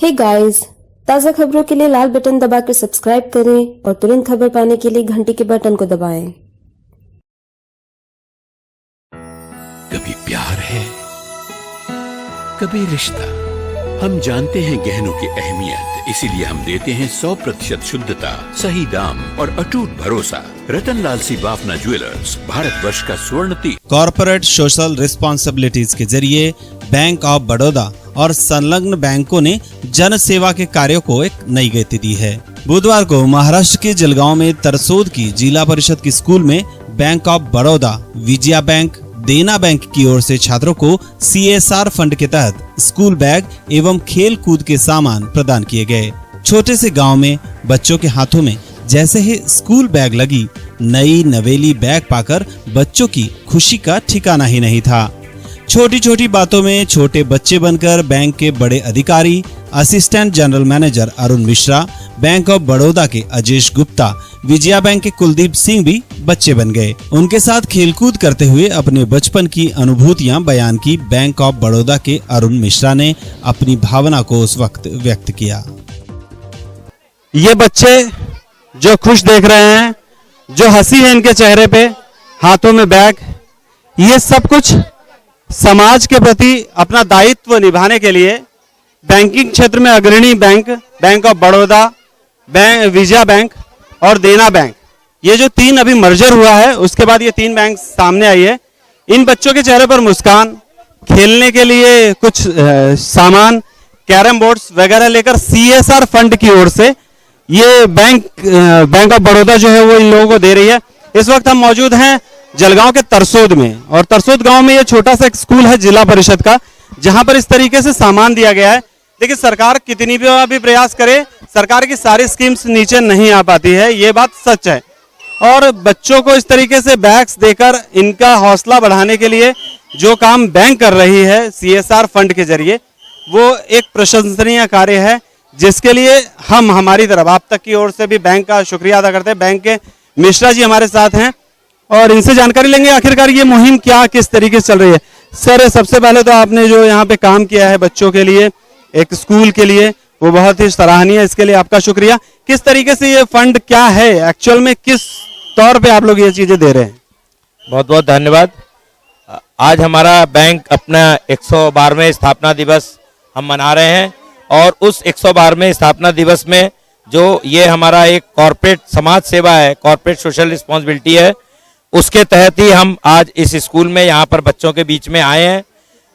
Hey guys, ताज़ा खबरों के लिए लाल बटन दबाकर सब्सक्राइब करें और तुरंत खबर पाने के लिए घंटी के बटन को दबाएं। कभी प्यार है, कभी रिश्ता। हम जानते हैं गहनों की अहमियत, इसीलिए हम देते हैं 100% शुद्धता, सही दाम और अटूट भरोसा। रतनलाल सी बाफना ज्वेलर्स, भारतवर्ष का स्वर्ण तीर्थ। कॉर्पोरेट सोशल रिस्पॉन्सिबिलिटीज के जरिए बैंक ऑफ बड़ौदा और संलग्न बैंकों ने जन सेवा के कार्यों को एक नई गति दी है। बुधवार को महाराष्ट्र के जलगांव में तरसोद की जिला परिषद के स्कूल में bank of Baroda, Vijaya bank, देना बैंक की ओर से छात्रों को CSR फंड के तहत स्कूल बैग एवं खेल कूद के सामान प्रदान किए गए। छोटे से गांव में बच्चों के हाथों में जैसे ही स्कूल बैग लगी, नई नवेली बैग पाकर बच्चों की खुशी का ठिकाना ही नहीं था। छोटी छोटी बातों में छोटे बच्चे बनकर बैंक के बड़े अधिकारी, assistant general manager Arun Mishra, bank of Baroda के अजेश गुप्ता, विजया बैंक के कुलदीप सिंह भी बच्चे बन गए। उनके साथ खेलकूद करते हुए अपने बचपन की अनुभूतियां बयान की बैंक ऑफ बड़ौदा के अरुण मिश्रा ने अपनी भावना को उस वक्त व्यक्त किया। ये बच्चे जो खुश देख रहे हैं, जो हंसी है इनके चेहरे पे, हाथों में बैग, ये सब कुछ समाज के प्रति अपना दायित्व निभाने के लिए बैंकिंग क्षेत्र में अग्रणी bank, bank of Baroda, Vijaya bank और देना बैंक, ये जो तीन अभी मर्जर हुआ है, उसके बाद ये तीन बैंक सामने आई है। इन बच्चों के चेहरे पर मुस्कान, खेलने के लिए कुछ सामान, कैरम बोर्ड्स वगैरह लेकर CSR फंड की ओर से ये बैंक ऑफ बड़ौदा जो है वो इन लोगों को दे रही है। इस वक्त हम मौजूद हैं जलगांव के तरसोद में, और तरसोद गांव में ये छोटा सा एक स्कूल है जिला परिषद का, जहां पर इस तरीके से सामान दिया गया है। देखिए, सरकार कितनी भी प्रयास करे, सरकार की सारी स्कीम्स नीचे नहीं आ पाती है, ये बात सच है। और बच्चों को इस तरीके से बैग्स देकर इनका हौसला बढ़ाने के लिए जो काम बैंक कर रही है CSR फंड के जरिए, वो एक प्रशंसनीय कार्य है, जिसके लिए हम हमारी तरफ आप तक की ओर से भी बैंक का शुक्रिया अदा करते हैं। बैंक के मिश्रा जी हमारे साथ हैं और इनसे जानकारी लेंगे आखिरकार ये मुहिम क्या किस तरीके से चल रही है। सर, सबसे पहले तो आपने जो यहाँ पे काम किया है बच्चों के लिए, एक स्कूल के लिए, वो बहुत ही सराहनीय है, इसके लिए आपका शुक्रिया। किस तरीके से ये फंड क्या है, एक्चुअल में किस तौर पे आप लोग ये चीजें दे रहे हैं? बहुत बहुत धन्यवाद। आज हमारा बैंक अपना 112वें स्थापना दिवस हम मना रहे हैं, और उस 112वें स्थापना दिवस में जो ये हमारा एक कॉर्पोरेट समाज सेवा है, कॉर्पोरेट सोशल रिस्पॉन्सिबिलिटी है, उसके तहत ही हम आज इस स्कूल में यहाँ पर बच्चों के बीच में आए हैं।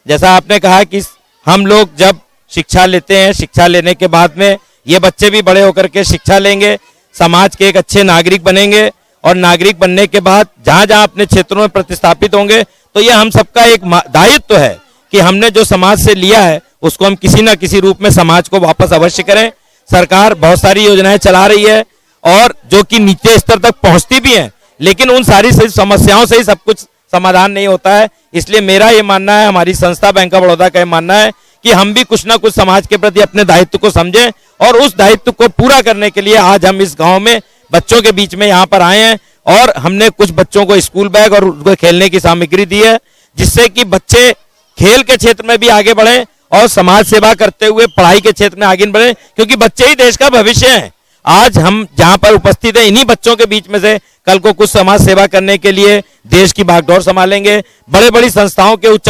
जैसा आपने कहा कि हम लोग जब शिक्षा लेते हैं, शिक्षा लेने के बाद में ये बच्चे भी बड़े होकर के शिक्षा लेंगे, समाज के एक अच्छे नागरिक बनेंगे, और नागरिक बनने के बाद जहाँ जहाँ अपने क्षेत्रों में प्रतिस्थापित होंगे, तो ये हम सबका एक दायित्व है कि हमने जो समाज से लिया है उसको हम किसी ना किसी रूप में समाज को वापस अवश्य करें। सरकार बहुत सारी योजनाएं चला रही है, और जो कि नीचे स्तर तक पहुंचती भी हैं, लेकिन उन सारी समस्याओं से ही सब कुछ समाधान नहीं होता है। इसलिए मेरा ये मानना है, हमारी संस्था बैंक ऑफ बड़ौदा का ये मानना है कि हम भी कुछ ना कुछ समाज के प्रति अपने दायित्व को समझें, और उस दायित्व को पूरा करने के लिए आज हम इस गांव में बच्चों के बीच में यहाँ पर आए हैं, और हमने कुछ बच्चों को स्कूल बैग और उनको खेलने की सामग्री दी है, जिससे कि बच्चे खेल के क्षेत्र में भी आगे बढ़े और समाज सेवा करते हुए पढ़ाई के क्षेत्र में आगे बढ़े, क्योंकि बच्चे ही देश का भविष्य हैं। आज हम जहां पर उपस्थित हैं, इन्हीं बच्चों के बीच में से कल को कुछ समाज सेवा करने के लिए देश की भागदौड़ संभालेंगे, बड़े बड़ी संस्थाओं के उच्च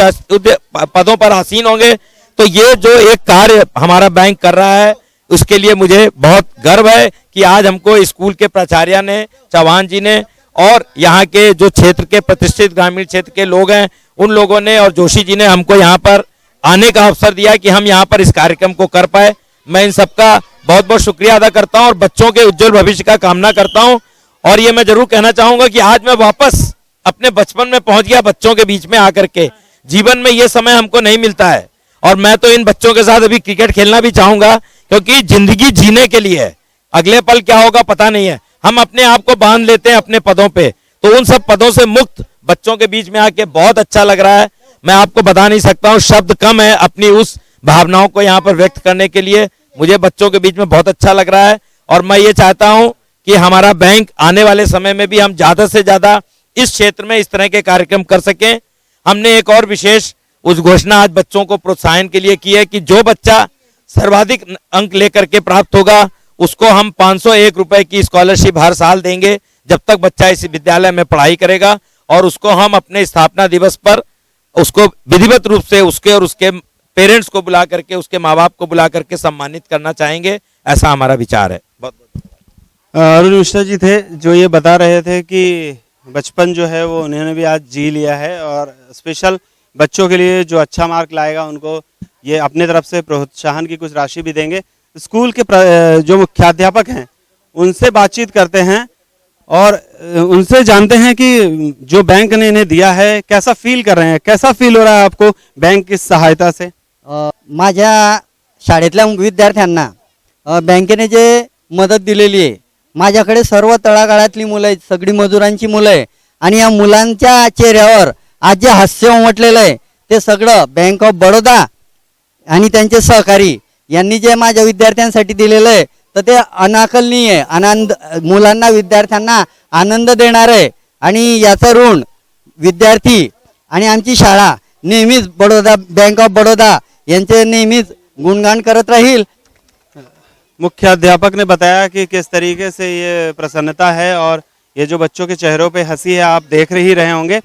पदों पर आसीन होंगे। तो ये जो एक कार्य हमारा बैंक कर रहा है, उसके लिए मुझे बहुत गर्व है कि आज हमको स्कूल के प्राचार्य ने, चौहान जी ने, और यहाँ के जो क्षेत्र के प्रतिष्ठित ग्रामीण क्षेत्र के लोग हैं, उन लोगों ने और जोशी जी ने हमको यहाँ पर आने का अवसर दिया कि हम यहाँ पर इस कार्यक्रम को कर पाए। मैं इन सबका बहुत बहुत शुक्रिया अदा करता हूँ और बच्चों के उज्जवल भविष्य का कामना करता हूँ। और ये मैं जरूर कहना चाहूंगा कि आज मैं वापस अपने बचपन में पहुंच गया, बच्चों के बीच में आकर के। जीवन में ये समय हमको नहीं मिलता है, और मैं तो इन बच्चों के साथ अभी क्रिकेट खेलना भी चाहूंगा, क्योंकि जिंदगी जीने के लिए है, अगले पल क्या होगा पता नहीं है। हम अपने आप को बांध लेते हैं अपने पदों पे, तो उन सब पदों से मुक्त बच्चों के बीच में आके बहुत अच्छा लग रहा है। मैं आपको बता नहीं सकता हूँ, शब्द कम है अपनी उस भावनाओं को यहाँ पर व्यक्त करने के लिए। मुझे बच्चों के बीच में बहुत अच्छा लग रहा है, और मैं ये चाहता हूँ कि हमारा बैंक आने वाले समय में भी हम ज्यादा से ज्यादा इस क्षेत्र में इस तरह के कार्यक्रम कर सकें। हमने एक और विशेष उस घोषणा आज बच्चों को प्रोत्साहन के लिए की है कि जो बच्चा सर्वाधिक अंक लेकर के प्राप्त होगा उसको हम 501 रुपए की स्कॉलरशिप हर साल देंगे जब तक बच्चा इस विद्यालय में पढ़ाई करेगा। और उसको हम अपने स्थापना दिवस पर उसको विधिवत रूप से उसके और उसके पेरेंट्स को बुला करके, उसके माँ बाप को बुला करके सम्मानित करना चाहेंगे, ऐसा हमारा विचार है। बहुत अरुण मिश्रा जी थे जो ये बता रहे थे कि बचपन जो है वो उन्होंने भी आज जी लिया है और स्पेशल बच्चों के लिए जो अच्छा मार्क लाएगा उनको ये अपने तरफ से प्रोत्साहन की कुछ राशि भी देंगे। स्कूल के जो मुख्याध्यापक हैं उनसे बातचीत करते हैं और उनसे जानते हैं कि जो बैंक ने इन्हें दिया है कैसा फील कर रहे हैं, कैसा फील हो रहा है आपको बैंक की सहायता से? माझ्या शाळेतल्या विद्यार्थ्यांना बँकेने जे मदत दिलेली आहे, माझ्याकडे सर्व तळागाळातली मुलं आहेत, सगळी मजुरांची मुलं आहे आणि या मुलांच्या चेहऱ्यावर आज जे हास्य उमटलेलं आहे ते सगळं बँक ऑफ बडोदा आणि त्यांचे सहकारी यांनी जे माझ्या विद्यार्थ्यांसाठी दिलेलं आहे तर ते अनाकलनीय आनंद, मुलांना विद्यार्थ्यांना आनंद देणार आहे आणि याचं ऋण विद्यार्थी आणि आमची शाळा नेहमीच बडोदा बँक ऑफ बडोदा यांचे नेहमीच गुणगान करत राहील। मुख्याध्यापक ने बताया कि किस तरीके से ये प्रसन्नता है और ये जो बच्चों के चेहरों पे हंसी है आप देख ही रहे होंगे।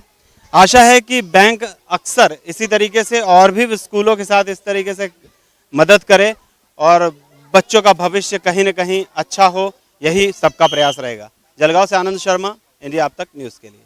आशा है कि बैंक अक्सर इसी तरीके से और भी स्कूलों के साथ इस तरीके से मदद करे और बच्चों का भविष्य कहीं न कहीं अच्छा हो, यही सबका प्रयास रहेगा। जलगांव से आनंद शर्मा, इंडिया अब तक न्यूज़ के लिए।